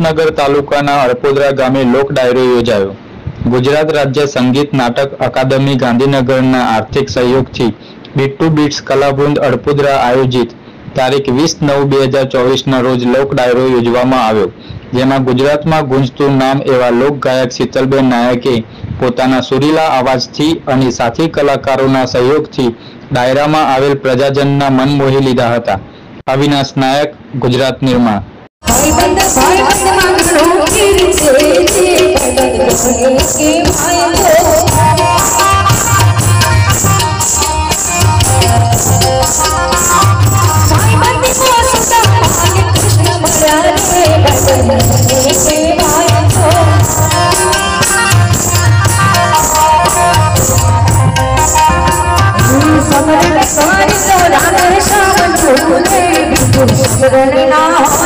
હિંમતનગર તાલુકાના અડપોદરા ગામે લોક ડાયરો યોજાયો। ગુજરાત રાજ્ય સંગીત નાટક અકાદમી ગાંધીનગરના આર્થિક સહયોગથી બીટ ટુ બીટ્સ કલાવૃંદ અડપોદરા આયોજિત તારીખ 20/9/2024 રોજ લોક ડાયરો યોજવામાં આવ્યો, જેમાં ગુજરાતમાં ગુંજતું નામ એવા લોક ગાયક શીતલબેન નાયકે પોતાના સુરીલા અવાજથી અને સાથી કલાકારોના સહયોગથી ડાયરામાં આવેલ પ્રજાજનના મન મોહી લીધા હતા। અવિનાશ નાયક, ગુજરાત નિર્માણ। Rana